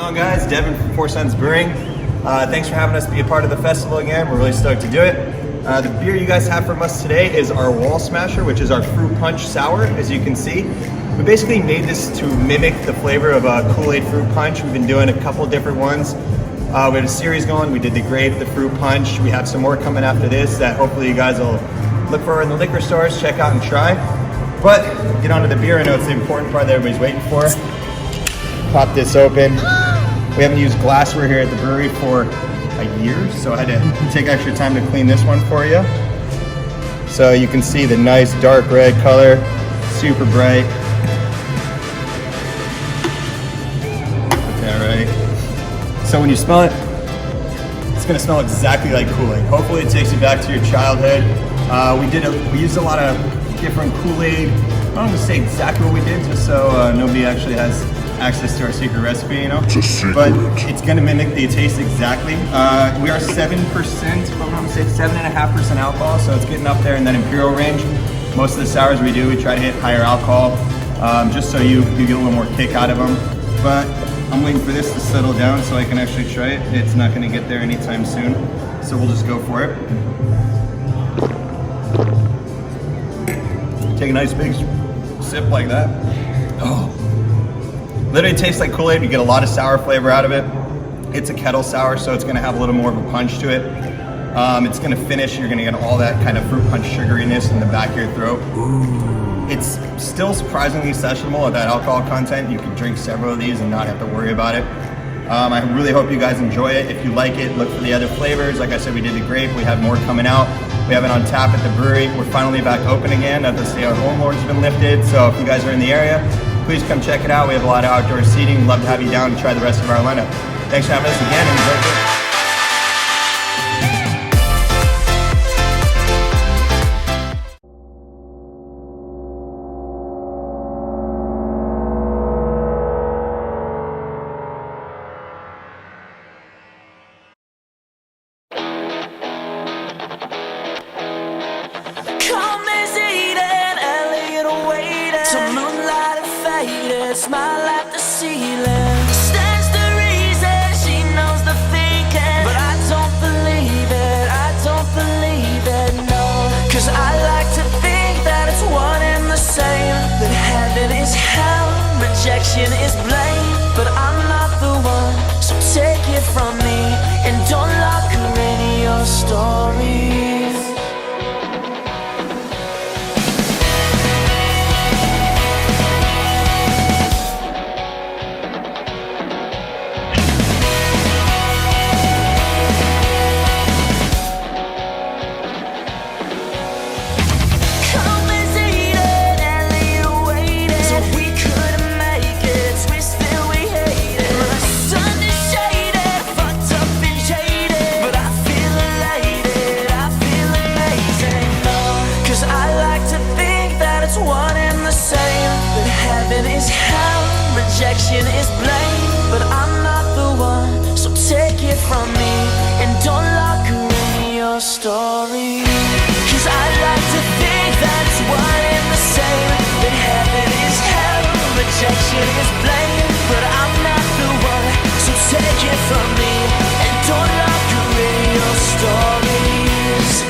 going on, guys? Devin from Four Sons Brewing. Thanks for having us be a part of the festival again. We're really stoked to do it. The beer you guys have from us today is our Wall Smasher, which is our fruit punch sour, as you can see. We basically made this to mimic the flavor of a Kool-Aid fruit punch. We've been doing a couple different ones. We have a series going. We did the grape, the fruit punch. We have some more coming after this that hopefully you guys will look for in the liquor stores, check out and try. But get on to the beer. I know it's the important part that everybody's waiting for. Pop this open. We haven't used glassware here at the brewery for a year, so I had to take extra time to clean this one for you. So you can see the nice dark red color, super bright. Put that right. So when you smell it, it's gonna smell exactly like Kool-Aid. Hopefully it takes you back to your childhood. We used a lot of different Kool-Aid. I don't want to say exactly what we did, just so nobody actually has access to our secret recipe, you know? But it's gonna mimic the taste exactly. We are 7%, if I'm not mistaken, 7.5% alcohol, so it's getting up there in that imperial range. Most of the sours we do, we try to hit higher alcohol, just so you get a little more kick out of them. But I'm waiting for this to settle down so I can actually try it. It's not gonna get there anytime soon, so we'll just go for it. Take a nice big sip like that. Oh. Literally tastes like Kool-Aid. You get a lot of sour flavor out of it. It's a kettle sour, so it's gonna have a little more of a punch to it. It's gonna finish, you're gonna get all that kind of fruit punch sugariness in the back of your throat. Ooh. It's still surprisingly sessionable at that alcohol content. You can drink several of these and not have to worry about it. I really hope you guys enjoy it. If you like it, look for the other flavors. Like I said, we did the grape. We have more coming out. We have it on tap at the brewery. We're finally back open again. The stay-at-home order's been lifted. So if you guys are in the area, please come check it out. We have a lot of outdoor seating. Love to have you down and try the rest of our lineup. Thanks for having us again, and enjoy it. Smile at the ceiling. Stands the reason, she knows the thinking. But I don't believe it, I don't believe it, no. Cause I like to think that it's one and the same. That heaven is hell, rejection is blame. But I'm not the one, so take it from me. And don't lock her in your stories. Rejection is blame, but I'm not the one, so take it from me. And don't lock her in your story. Cause I like to think that it's one and the same. That heaven is hell, rejection is blame. But I'm not the one, so take it from me. And don't lock her in your stories.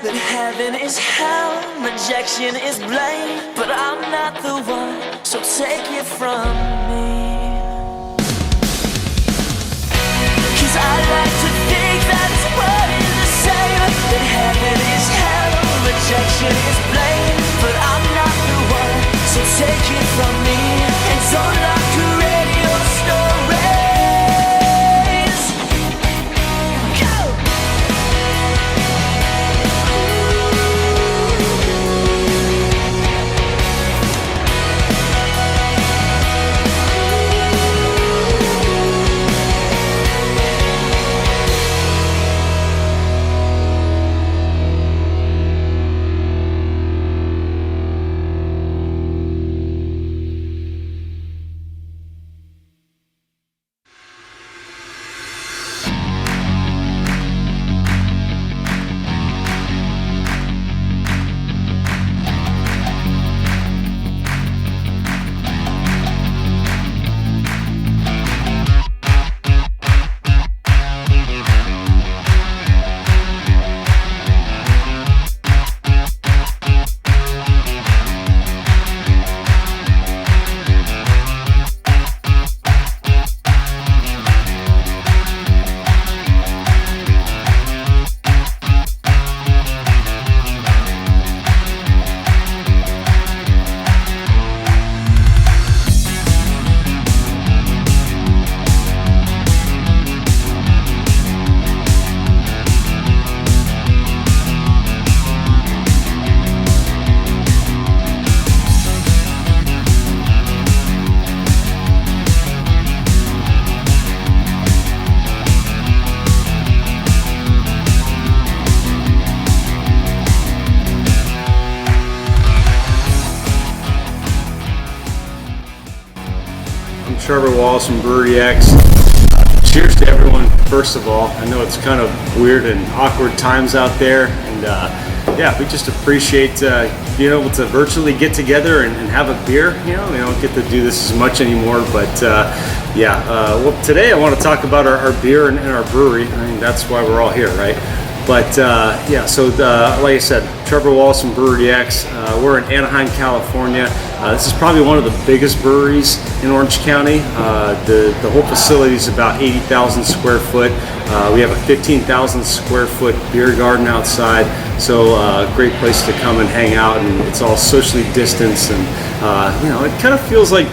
That heaven is hell, rejection is blame. But I'm not the one, so take it from me. Cause I like to think that it's one and the same. That heaven is hell, rejection is blame. But I'm not the one, so take it from me. Trevor Wallace from Brewery X. Cheers to everyone, first of all. I know it's kind of weird and awkward times out there, and yeah, we just appreciate being able to virtually get together and have a beer. You know, we don't get to do this as much anymore, but yeah. Well, today I want to talk about our beer and our brewery. I mean, that's why we're all here, right? But yeah, so like I said, Trevor Wallace from Brewery X. We're in Anaheim, California. This is probably one of the biggest breweries in Orange County. The whole facility is about 80,000 square foot. We have a 15,000 square foot beer garden outside, so great place to come and hang out, and it's all socially distanced, and you know, it kind of feels like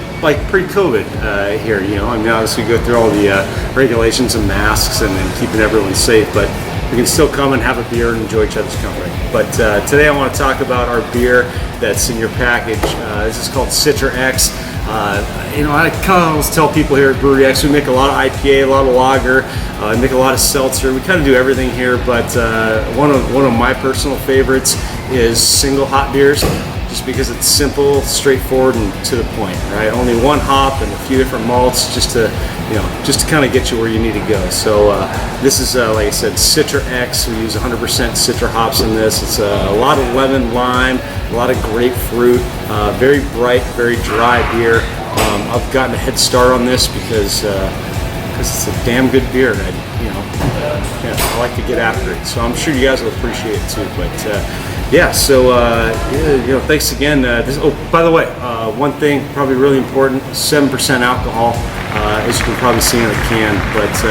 pre-COVID here. You know, I mean, obviously we go through all the regulations and masks and keeping everyone safe, but we can still come and have a beer and enjoy each other's company. But today I want to talk about our beer that's in your package. This is called Citra X. You know, I kind of always tell people here at Brewery X, we make a lot of IPA, a lot of lager, make a lot of seltzer. We kind of do everything here, but one of my personal favorites is single hop beers, just because it's simple, straightforward, and to the point, right? Only one hop and a few different malts just to kind of get you where you need to go. So this is, like I said, Citra X. We use 100% Citra hops in this. It's a lot of lemon, lime, a lot of grapefruit, very bright, very dry beer. I've gotten a head start on this because it's a damn good beer, and yeah, I like to get after it. So I'm sure you guys will appreciate it too. But yeah, so yeah, you know, thanks again. Oh, by the way, one thing probably really important: 7% alcohol, as you can probably see on the can. But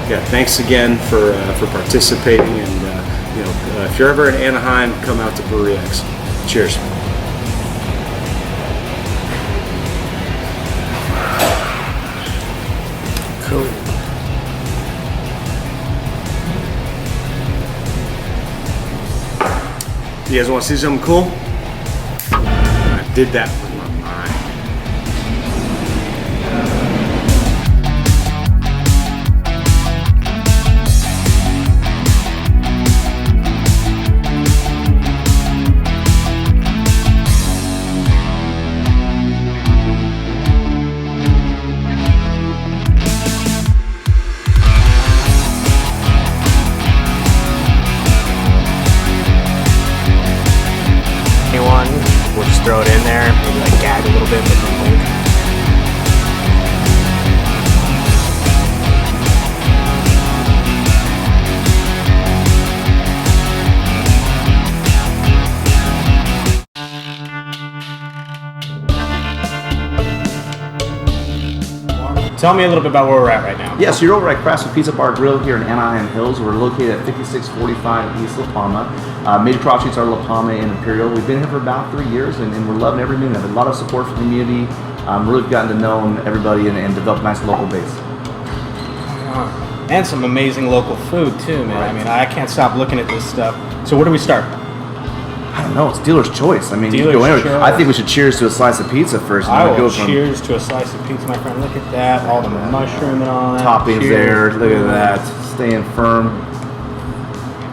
yeah, thanks again for participating. And you know, if you're ever in Anaheim, come out to Brewery X. Cheers. Cool. You guys want to see something cool? I did that with my mind. We'll just throw it in there, maybe like gag a little bit, but don't blink. Tell me a little bit about where we're at right now. Yeah, so you're over at Craftsman Pizza Bar Grill here in Anaheim Hills. We're located at 5645 East La Palma. Major cross streets are La Palma and Imperial. We've been here for about 3 years, and we're loving every minute of it. A lot of support from the community. Really gotten to know everybody and develop a nice local base. And some amazing local food too, man. I mean, I can't stop looking at this stuff. So where do we start? I don't know. It's dealer's choice. I mean, you Dealer's go anywhere. choice. I think we should cheers to a slice of pizza first. And I then will go from cheers to a slice of pizza, my friend. Look at that. All the mushroom and all that. toppings Cheers. there. Look at that. Staying firm.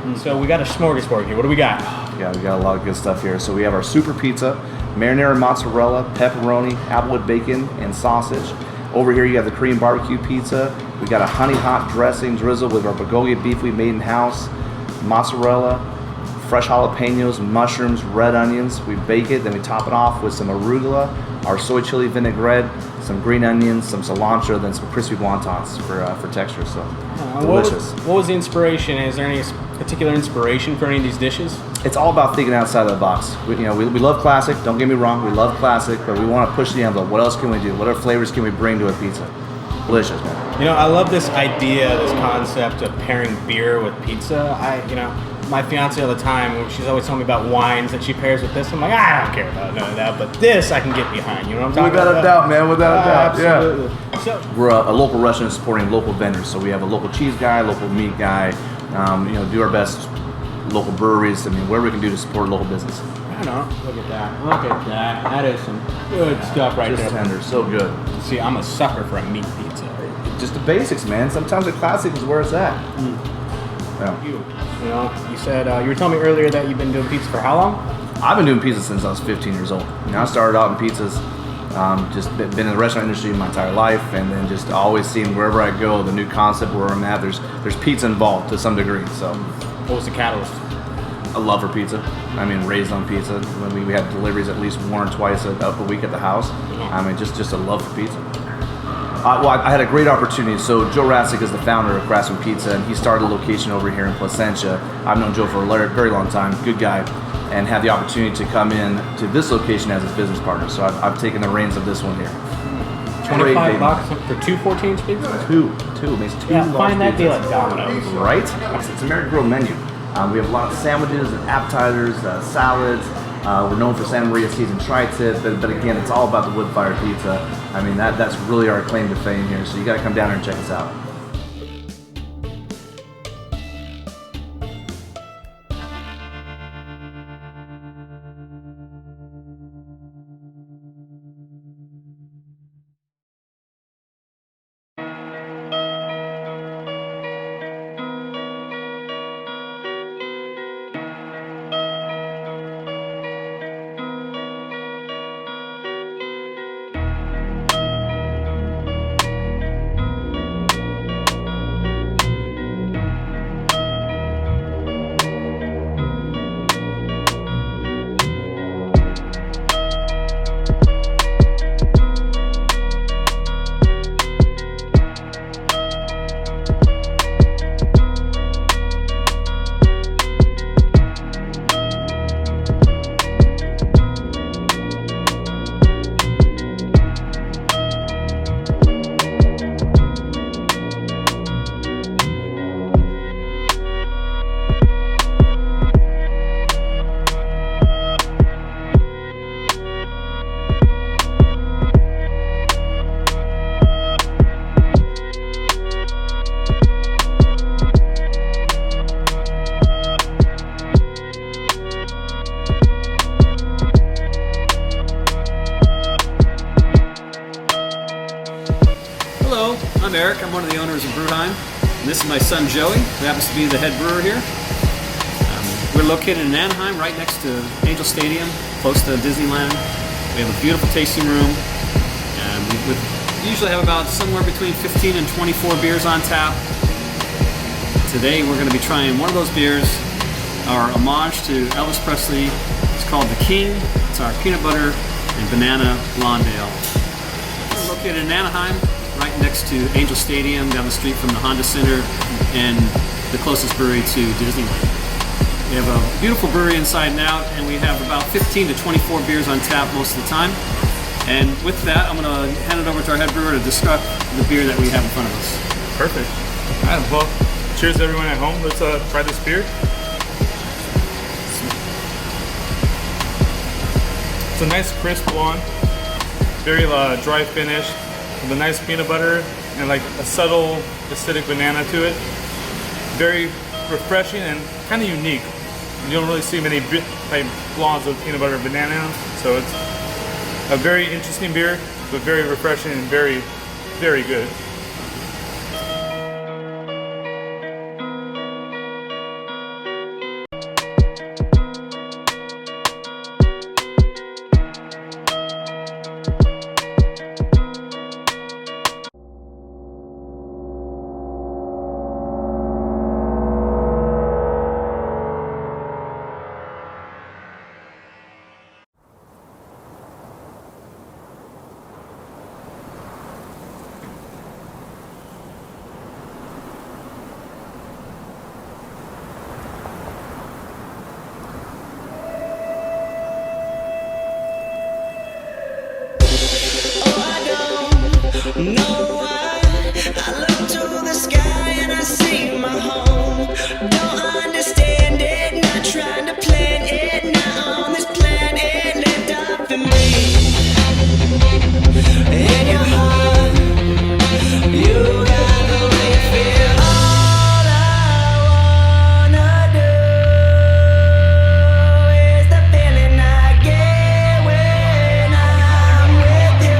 And so we got a smorgasbord here. What do we got? Yeah, we got a lot of good stuff here. So we have our super pizza, marinara mozzarella, pepperoni, applewood bacon, and sausage. Over here you have the Korean barbecue pizza. We got a honey hot dressing drizzle with our bulgogi beef we made in house, mozzarella, fresh jalapenos, mushrooms, red onions. We bake it, then we top it off with some arugula, our soy chili vinaigrette, some green onions, some cilantro, then some crispy wontons for texture. So delicious. What was the inspiration? Is there any particular inspiration for any of these dishes? It's all about thinking outside of the box. We love classic. Don't get me wrong, we love classic, but we want to push the envelope. What else can we do? What other flavors can we bring to a pizza? Delicious, man. You know, I love this idea, this concept of pairing beer with pizza. My fiance all the time, she's always telling me about wines that she pairs with this. I'm like, I don't care about none of that, but this I can get behind. You know what I'm talking about? Without a doubt, man. Without a doubt. Absolutely. Yeah. So, We're a local restaurant supporting local vendors. So we have a local cheese guy, local meat guy. Do our best. Local breweries. I mean, whatever we can do to support local business. I know. Look at that. Look at that. That is some good stuff right Just there. tender, so good. See, I'm a sucker for a meat pizza. Just the basics, man. Sometimes the classic is where it's at. Yeah. You said you were telling me earlier that you've been doing pizza for how long? I've been doing pizza since I was 15 years old. I started out in pizzas Just been in the restaurant industry my entire life, and then just always seeing wherever I go, the new concept where I'm at, there's pizza involved to some degree. So, What was the catalyst? a love for pizza. I mean, raised on pizza. When we had deliveries at least 1 or twice a week at the house. I mean, just a love for pizza. Well, I had a great opportunity. So Joe Rasek is the founder of Craftsman Pizza, and he started a location over here in Placentia. I've known Joe for a very long time, good guy, and had the opportunity to come in to this location as his business partner. So I've taken the reins of this one here. $25 for 2 14-inch pizzas? Two. Makes two Yeah, large find that deal pizzas. at Domino's. Right? It's a American Grill menu. We have a lot of sandwiches and appetizers, salads. We're known for Santa Maria seasoned tri-tip, but again, it's all about the wood-fired pizza. I mean, that's really our claim to fame here. So you got to come down here and check us out. Hello, I'm Eric. I'm one of the owners of Brewheim. And this is my son Joey, who happens to be the head brewer here. We're located in Anaheim, right next to Angel Stadium, close to Disneyland. We have a beautiful tasting room. And we usually have about somewhere between 15 and 24 beers on tap. Today we're going to be trying one of those beers, our homage to Elvis Presley. It's called The King. It's our peanut butter and banana blonde ale. We're located in Anaheim, right next to Angel Stadium, down the street from the Honda Center, and the closest brewery to Disneyland. We have a beautiful brewery inside and out, and we have about 15 to 24 beers on tap most of the time. And with that, I'm going to hand it over to our head brewer to describe the beer that we have in front of us. Perfect. All right, well, cheers to everyone at home. Let's try this beer. It's a nice crisp blonde, very dry finish, with a nice peanut butter and like a subtle acidic banana to it. Very refreshing and kind of unique. You don't really see many like blondes with peanut butter and banana in them, so it's a very interesting beer, but very refreshing and very, very good. No, I look to the sky and I see my home. Don't understand it, not trying to plan it. Not on this planet, lived up in me. In your heart, you got the way you feel. All I wanna do is the feeling I get when I'm with you.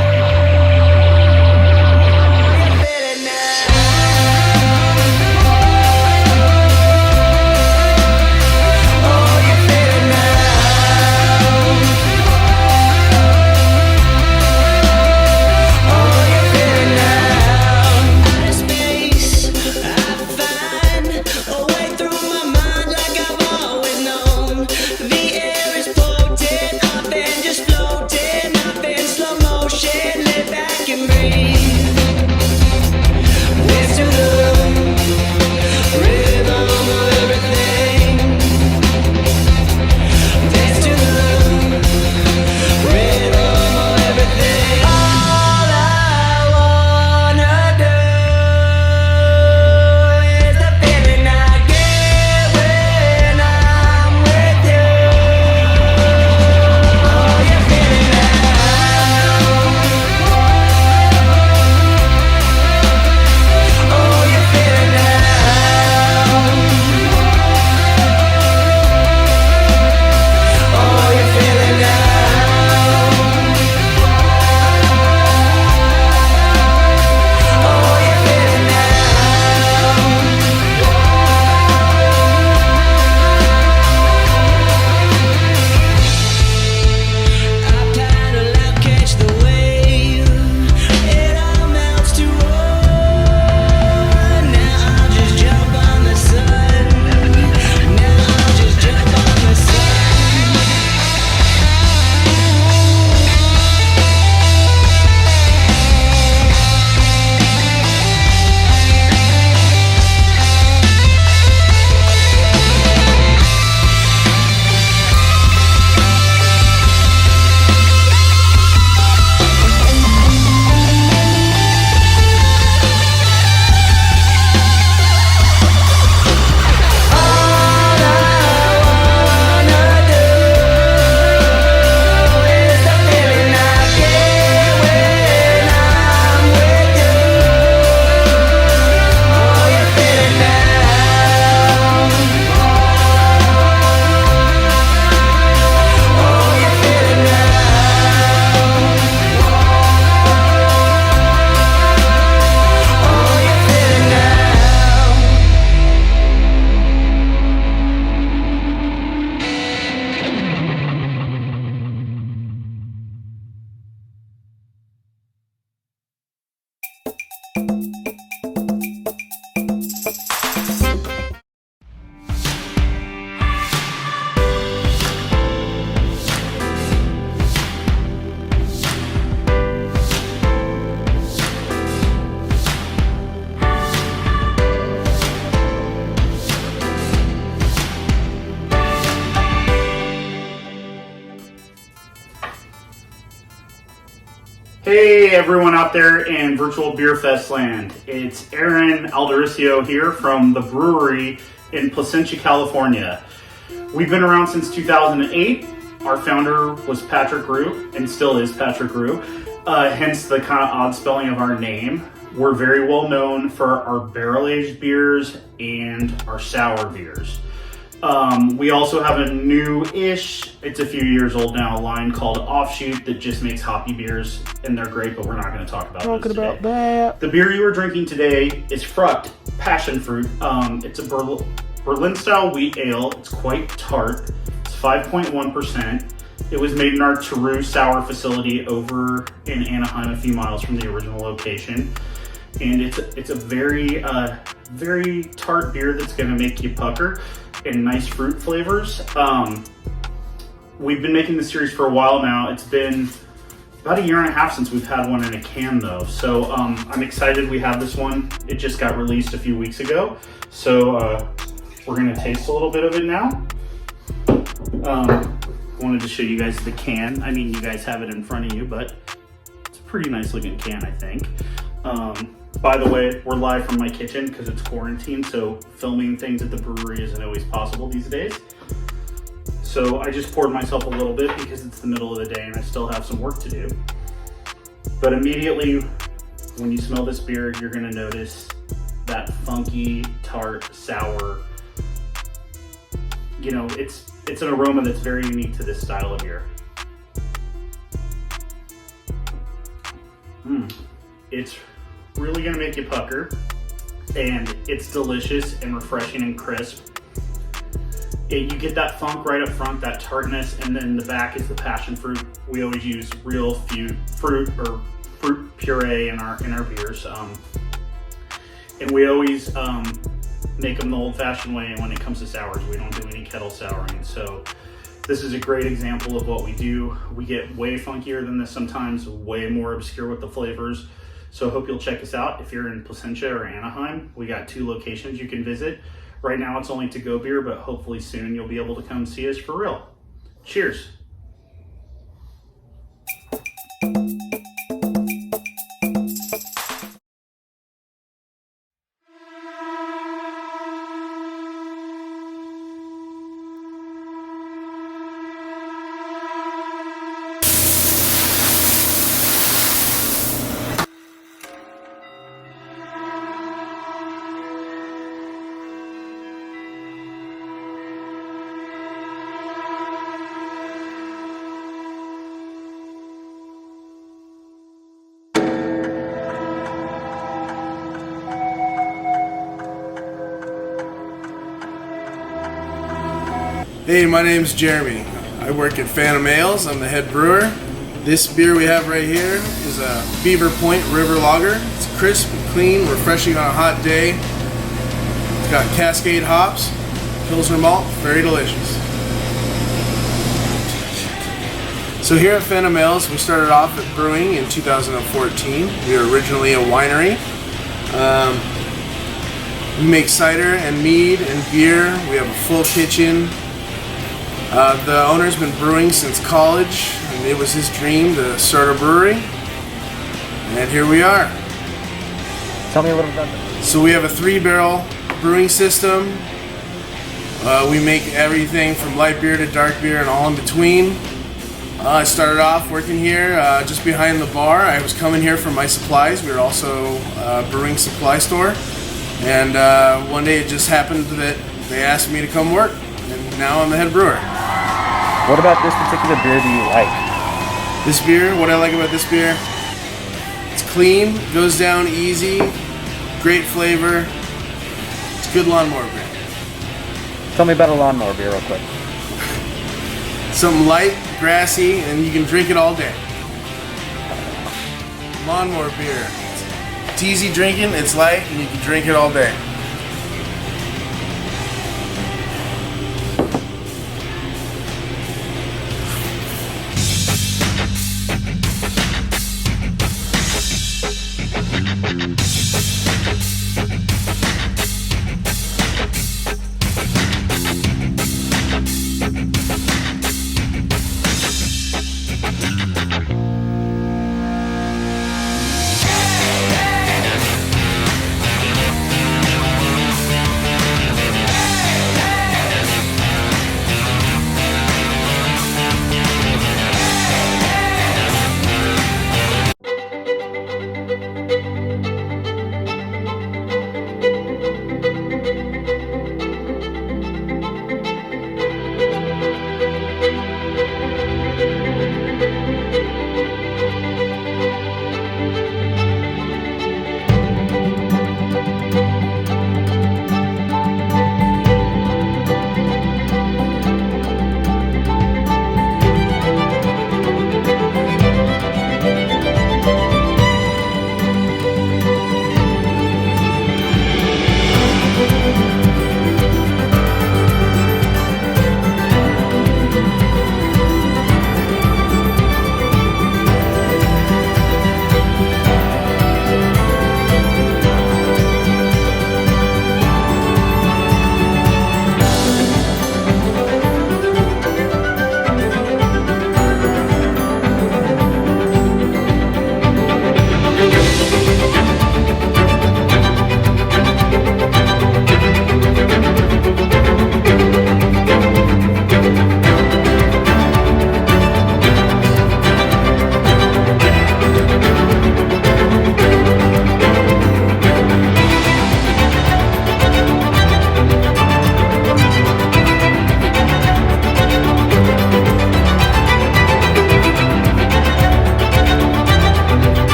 Hey everyone out there in virtual Beer Fest land. It's Aaron Aldericio here from the brewery in Placentia, California. We've been around since 2008. Our founder was Patrick Rue and still is Patrick Rue, hence the kind of odd spelling of our name. We're very well known for our barrel-aged beers and our sour beers. We also have a new-ish, it's a few years old now, line called Offshoot that just makes hoppy beers, and they're great, but we're not going to talk about those today. The beer you are drinking today is Frucht Passion Fruit. It's a Berlin-style wheat ale. It's quite tart. It's 5.1%. It was made in our Teru sour facility over in Anaheim, a few miles from the original location. And it's a very, very tart beer that's going to make you pucker, and nice fruit flavors. We've been making this series for a while now. It's been about a year and a half since we've had one in a can though. So I'm excited we have this one. It just got released a few weeks ago. So we're gonna taste a little bit of it now. Wanted to show you guys the can. I mean, you guys have it in front of you, but it's a pretty nice looking can, I think. By the way, we're live from my kitchen because it's quarantine, so filming things at the brewery isn't always possible these days. So I just poured myself a little bit because it's the middle of the day and I still have some work to do. But immediately when you smell this beer, you're gonna notice that funky, tart, sour, you know, it's an aroma that's very unique to this style of beer. It's really gonna make you pucker, and it's delicious and refreshing and crisp. You get that funk right up front, that tartness, and then the back is the passion fruit. We always use real fruit or fruit puree in our beers, and we always make them the old-fashioned way. And when it comes to sours, we don't do any kettle souring. So this is a great example of what we do. We get way funkier than this sometimes, way more obscure with the flavors. So I hope you'll check us out. If you're in Placentia or Anaheim, we got 2 locations you can visit. Right now it's only to-go beer, but hopefully soon you'll be able to come see us for real. Cheers. Hey, my name's Jeremy. I work at Phantom Ales. I'm the head brewer. This beer we have right here is a Beaver Point River Lager. It's crisp, clean, refreshing on a hot day. It's got Cascade hops, Pilsner malt, very delicious. So here at Phantom Ales, we started off at brewing in 2014. We were originally a winery. We make cider and mead and beer. We have a full kitchen. The owner's been brewing since college, and it was his dream to start a brewery, and here we are. Tell me a little about that. So we have a 3-barrel brewing system. We make everything from light beer to dark beer and all in between. I started off working here just behind the bar. I was coming here for my supplies. We were also a brewing supply store, and one day it just happened that they asked me to come work, and now I'm the head brewer. What about this particular beer do you like? This beer, what I like about this beer, it's clean, goes down easy, great flavor. It's good lawnmower beer. Tell me about a lawnmower beer real quick. Something light, grassy, and you can drink it all day. Lawnmower beer. It's easy drinking, it's light, and you can drink it all day.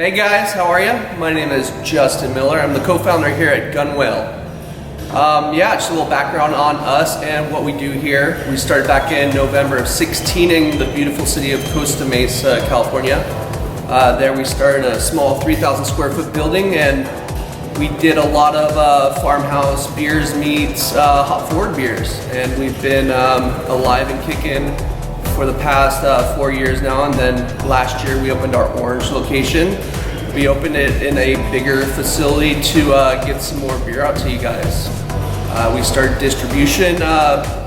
Hey guys, how are you? My name is Justin Miller. I'm the co-founder here at Gun Whale. Yeah, just a little background on us and what we do here. We started back in November of 16 in the beautiful city of Costa Mesa, California. There we started a small 3,000 square foot building, and we did a lot of farmhouse beers meets hop forward beers. And we've been alive and kicking for the past 4 years now, and then last year we opened our Orange location. We opened it in a bigger facility to get some more beer out to you guys. We started distribution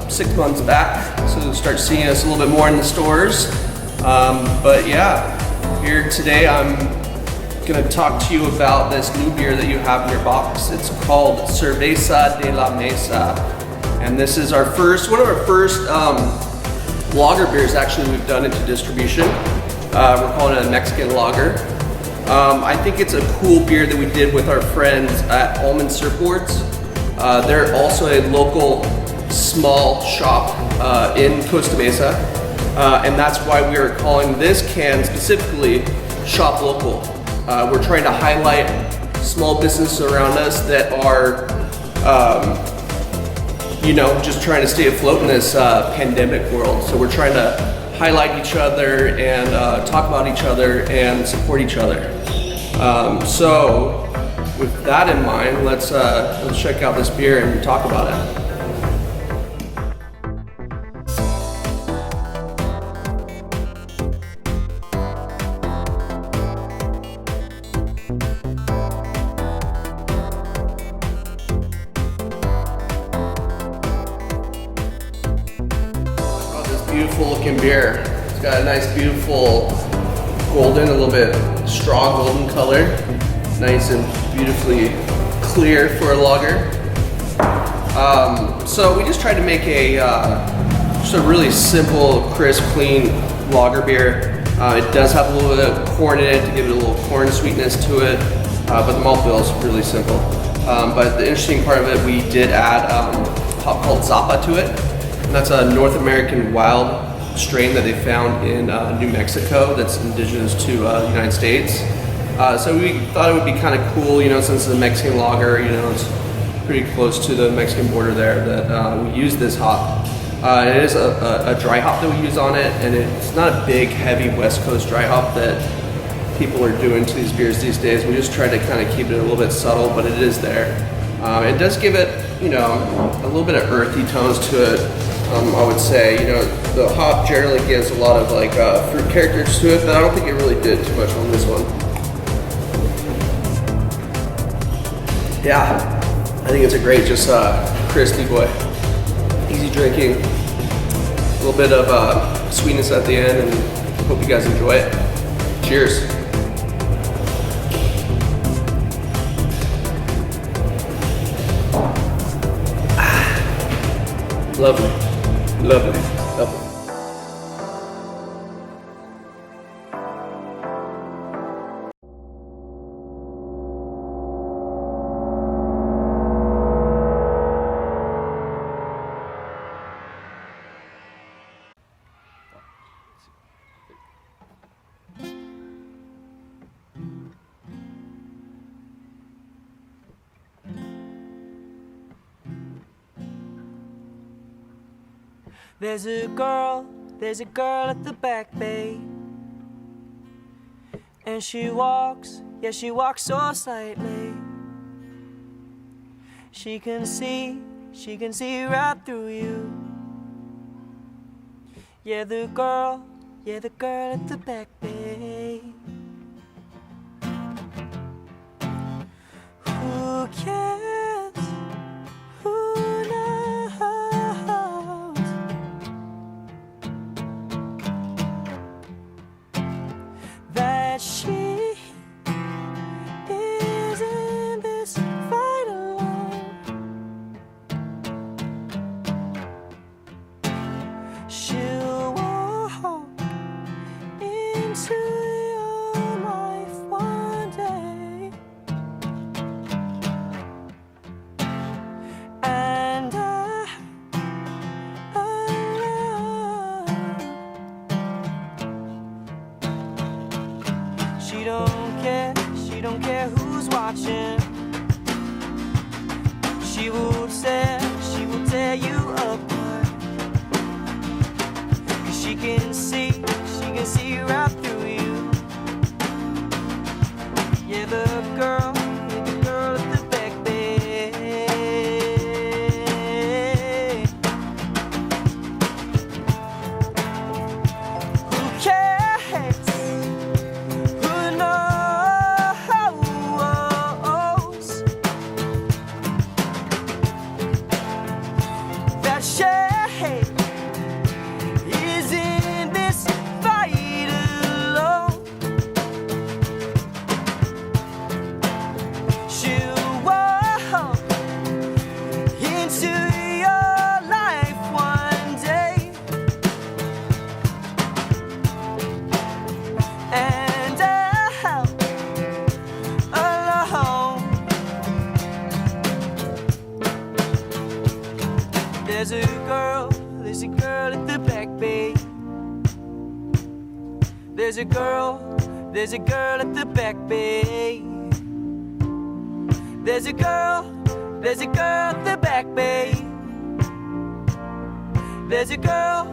6 months back, so you'll start seeing us a little bit more in the stores. But yeah, here today I'm gonna talk to you about this new beer that you have in your box. It's called Cerveza de la Mesa, and this is one of our first lager beers actually we've done into distribution. We're calling it a Mexican lager. I think it's a cool beer that we did with our friends at Almond Surfboards. They're also a local small shop in Costa Mesa, and that's why we are calling this can specifically Shop Local. We're trying to highlight small businesses around us that are just trying to stay afloat in this pandemic world. So we're trying to highlight each other and talk about each other and support each other. So with that in mind, let's check out this beer and talk about it. Beautiful looking beer. It's got a nice beautiful golden, a little bit straw golden color. Nice and beautifully clear for a lager. So we just tried to make just a really simple, crisp, clean lager beer. It does have a little bit of corn in it to give it a little corn sweetness to it, but the malt bill is really simple. But the interesting part of it, we did add a hop called Zappa to it. And that's a North American wild strain that they found in New Mexico that's indigenous to the United States. So we thought it would be kind of cool, since it's a Mexican lager, it's pretty close to the Mexican border there, that we use this hop. It is a dry hop that we use on it, and it's not a big, heavy West Coast dry hop that people are doing to these beers these days. We just try to kind of keep it a little bit subtle, but it is there. It does give it, a little bit of earthy tones to it. I would say, the hop generally gives a lot of fruit characters to it, but I don't think it really did too much on this one. Yeah, I think it's a great, just crispy boy. Easy drinking, a little bit of sweetness at the end, and hope you guys enjoy it. Cheers. Lovely. Lovely, lovely. There's a girl at the back bay, and she walks so slightly. She can see right through you. Yeah, the girl at the back bay. Who cares? Who knows that she is in this fight alone? She'll walk into your life one day, and she don't care watching. She will tear you apart. 'Cause she can see right through you. Yeah, the girl at the back bay. Who cares? Who knows that shade is in this fight alone? She'll walk into your life one day, and out alone. There's a girl at the back bay. There's a girl at the back bay. There's a girl at the back bay. There's a girl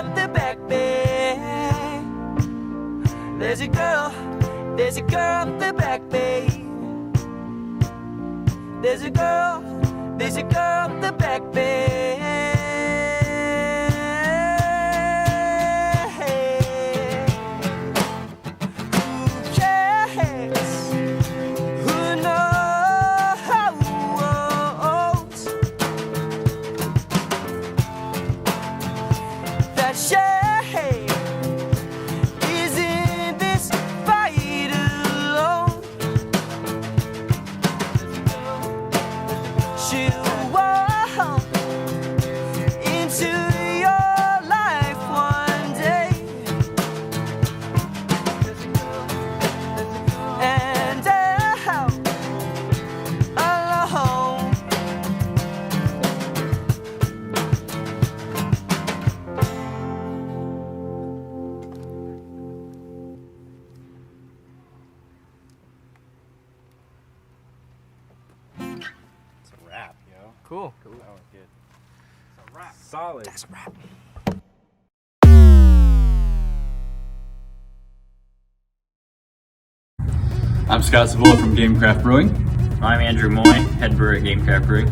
at the back bay. There's a girl at the back bay. There's a girl at the back bay. Who cares? Who knows that shade is in this fight alone? She'll walk into your life one day, and out alone. It's a wrap, yo. Cool. That was good. It's a wrap. Solid. That's a wrap. I'm Scott Savola from Gamecraft Brewing. I'm Andrew Moy, head brewer at Gamecraft Brewing.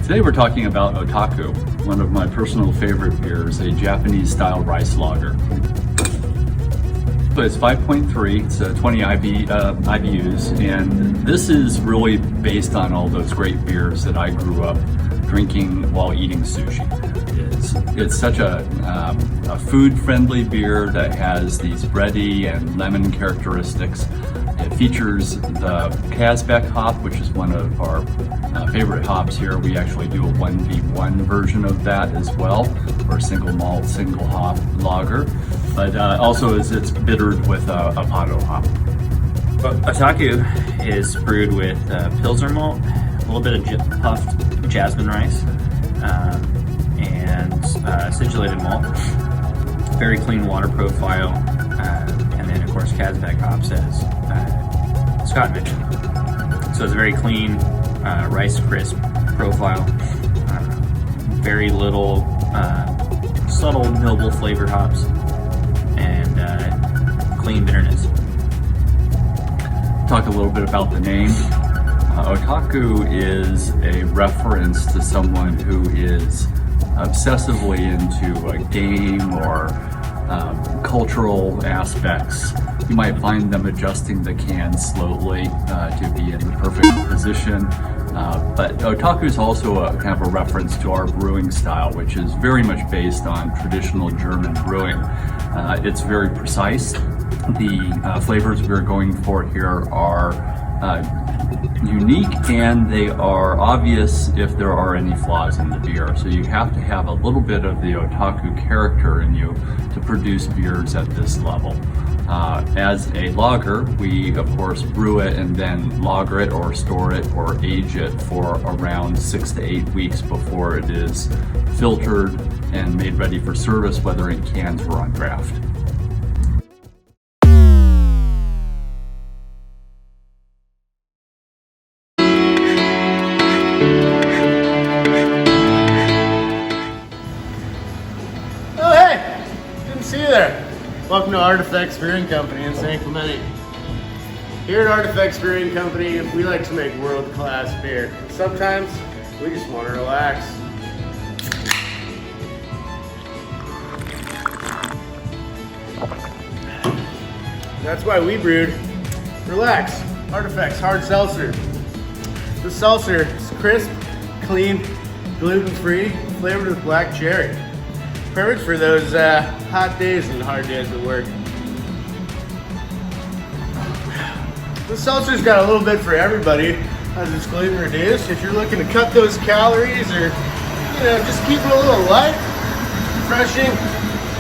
Today we're talking about Otaku, one of my personal favorite beers, a Japanese-style rice lager. So it's 5.3, it's 20 IBUs, and this is really based on all those great beers that I grew up drinking while eating sushi. It's such a food-friendly beer that has these bready and lemon characteristics. It features the Kazbek hop, which is one of our favorite hops here. We actually do a 1v1 version of that as well, or a single malt, single hop lager. But also it's bittered with a Pato hop. Otaku is brewed with Pilsner malt, a little bit of puffed jasmine rice, and acidulated malt. Very clean water profile, and then of course Kazbek hops, as Scott mentioned. So it's a very clean rice crisp profile. Very little subtle noble flavor hops, and clean bitterness. Talk a little bit about the name. Otaku is a reference to someone who is obsessively into a game or cultural aspects. You might find them adjusting the can slowly to be in the perfect position. But Otaku is also a kind of a reference to our brewing style, which is very much based on traditional German brewing. It's very precise. The flavors we're going for here are unique, and they are obvious if there are any flaws in the beer. So you have to have a little bit of the Otaku character in you to produce beers at this level. As a lager, we of course brew it and then lager it or store it or age it for around 6 to 8 weeks before it is filtered and made ready for service, whether in cans or on draft. Good to see you there. Welcome to Artifacts Brewing Company in San Clemente. Here at Artifacts Brewing Company, we like to make world-class beer. Sometimes we just want to relax. That's why we brewed Relax, Artifacts Hard Seltzer. This seltzer is crisp, clean, gluten-free, flavored with black cherry. Perfect for those hot days and hard days at work. This seltzer's got a little bit for everybody, as it's gluten reduced. If you're looking to cut those calories or, just keep it a little light, refreshing,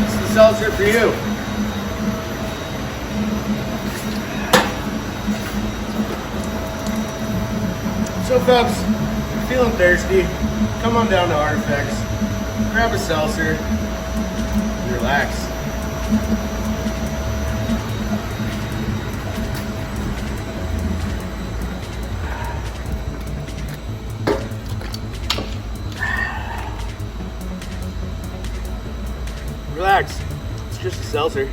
it's the seltzer for you. So folks, if you're feeling thirsty, come on down to Artifacts, grab a seltzer, and relax. Relax, it's just a seltzer.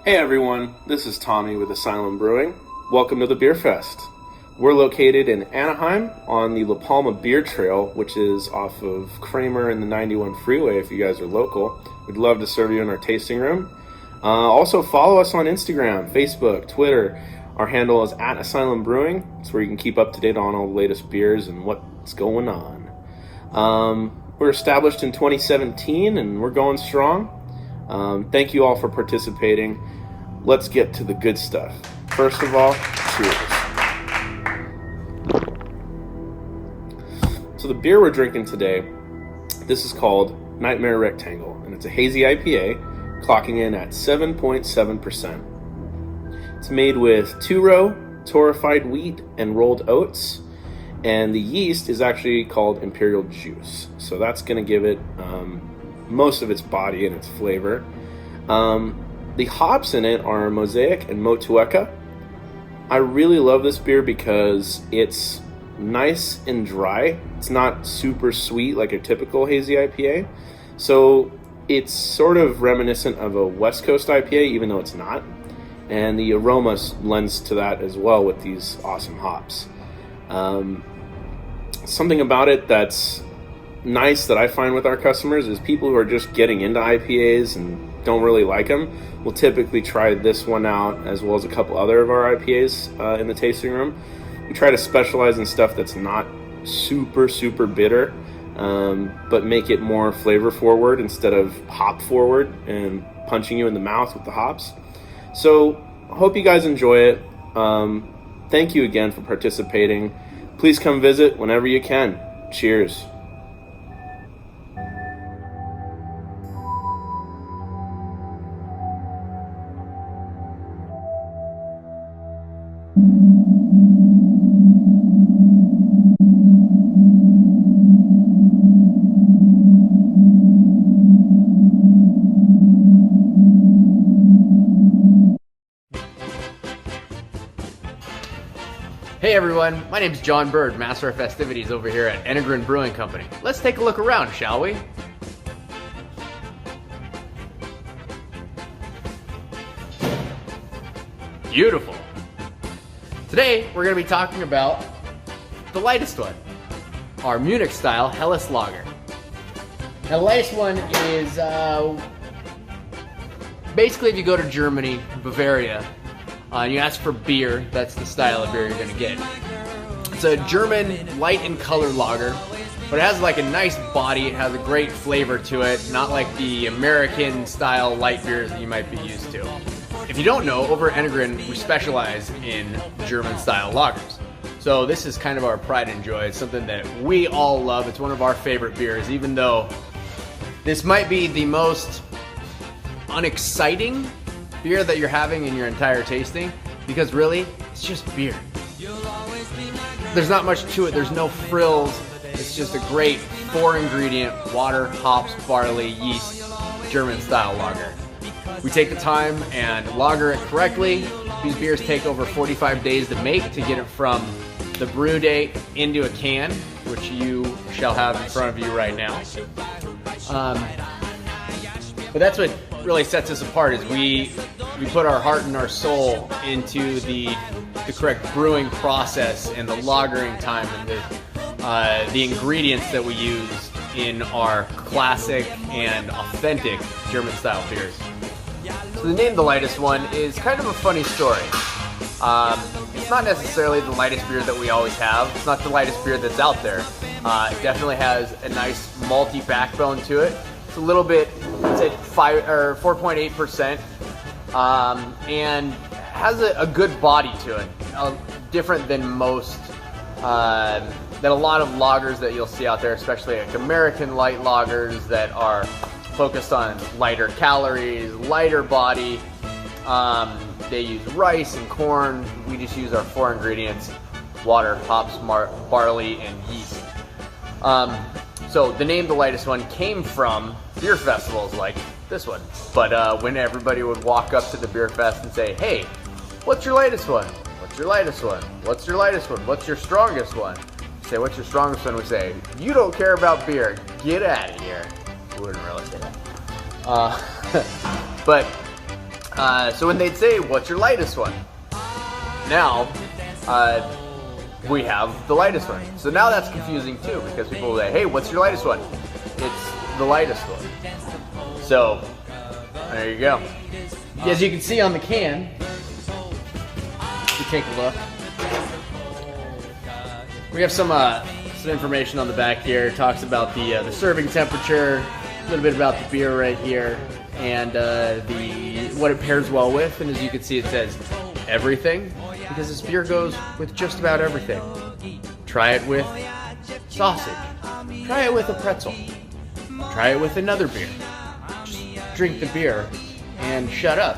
Hey everyone, this is Tommy with Asylum Brewing. Welcome to the Beer Fest. We're located in Anaheim on the La Palma Beer Trail, which is off of Kramer and the 91 freeway if you guys are local. We'd love to serve you in our tasting room. Also follow us on Instagram, Facebook, Twitter. Our handle is @Asylum Brewing. It's where you can keep up to date on all the latest beers and what's going on. We're established in 2017 and we're going strong. Thank you all for participating. Let's get to the good stuff. First of all, cheers. So the beer we're drinking today, this is called Nightmare Rectangle, and it's a hazy IPA, clocking in at 7.7%. It's made with 2-row, torrefied wheat, and rolled oats, and the yeast is actually called Imperial Juice. So that's going to give it most of its body and its flavor. The hops in it are Mosaic and Motueka. I really love this beer because it's nice and dry. It's not super sweet like a typical hazy IPA. So it's sort of reminiscent of a West Coast IPA, even though it's not. And the aroma lends to that as well with these awesome hops. Something about it that's nice that I find with our customers is people who are just getting into IPAs and don't really like them will typically try this one out, as well as a couple other of our IPAs in the tasting room. We try to specialize in stuff that's not super bitter, but make it more flavor forward instead of hop forward and punching you in the mouth with the hops. So I hope you guys enjoy it. Thank you again for participating. Please come visit whenever you can. Cheers. Hey everyone, my name is John Bird, Master of Festivities over here at Enegren Brewing Company. Let's take a look around, shall we? Beautiful. Today, we're going to be talking about the lightest one, our Munich style Helles Lager. Now the lightest one is, basically if you go to Germany, Bavaria, and you ask for beer, that's the style of beer you're going to get. It's a German light in color lager, but it has like a nice body, it has a great flavor to it, not like the American style light beers that you might be used to. If you don't know, over at Enegren, we specialize in German style lagers. So this is kind of our pride and joy. It's something that we all love. It's one of our favorite beers, even though this might be the most unexciting beer that you're having in your entire tasting, because really, it's just beer. There's not much to it, there's no frills, it's just a great 4-ingredient water, hops, barley, yeast, German style lager. We take the time and lager it correctly. These beers take over 45 days to make to get it from the brew date into a can, which you shall have in front of you right now. But that's what really sets us apart, is we put our heart and our soul into the correct brewing process and the lagering time and the ingredients that we use in our classic and authentic German style beers. So the name of the lightest one is kind of a funny story. It's not necessarily the lightest beer that we always have. It's not the lightest beer that's out there. It definitely has a nice malty backbone to it. It's a little bit, it's at 4.8%, and has a good body to it. Different than most, than a lot of lagers that you'll see out there, especially like American light lagers that are focused on lighter calories, lighter body. They use rice and corn. We just use our 4 ingredients: water, hops, barley, and yeast. So the name, the lightest one, came from beer festivals like this one. But when everybody would walk up to the beer fest and say, "Hey, what's your lightest one? What's your lightest one? What's your lightest one? What's your strongest one?" Say, "What's your strongest one?" We say, "You don't care about beer. Get out of here." We wouldn't really say that. So when they'd say, "What's your lightest one?" Now, we have the lightest one. So now that's confusing too, because people will say, "Hey, what's your lightest one?" It's the lightest one. So there you go. As you can see on the can, if you take a look, we have some information on the back here. It talks about the serving temperature, a little bit about the beer right here, and what it pairs well with. And as you can see, it says everything, because this beer goes with just about everything. Try it with sausage. Try it with a pretzel. Try it with another beer. Just drink the beer and shut up.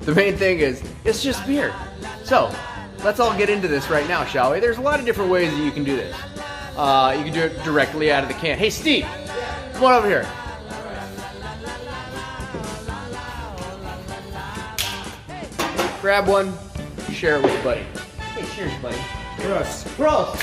The main thing is, it's just beer. So, let's all get into this right now, shall we? There's a lot of different ways that you can do this. You can do it directly out of the can. Hey, Steve, come on over here. Grab one, share it with a buddy. Hey, cheers, buddy. Gross. Gross.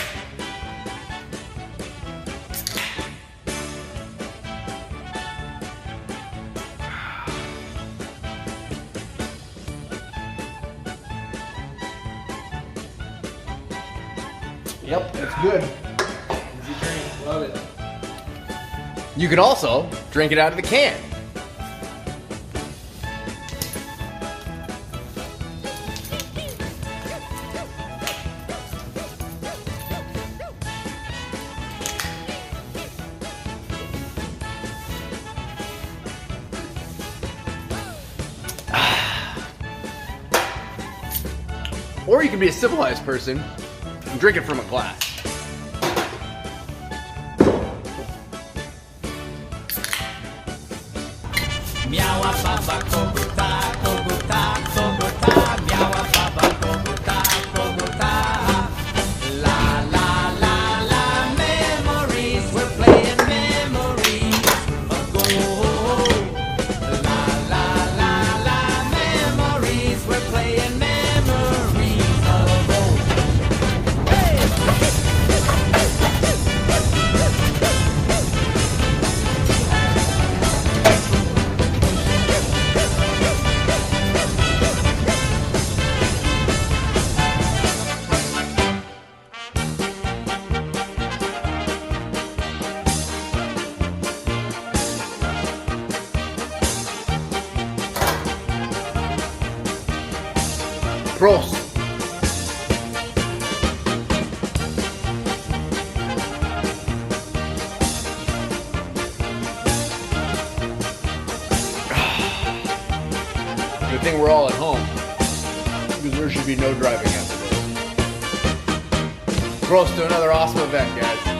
Yep, it's good. Easy drink, love it. You can also drink it out of the can. Or you can be a civilized person and drink it from a glass. Prost. Good thing we're all at home, because there should be no driving after this. Prost to another awesome event, guys.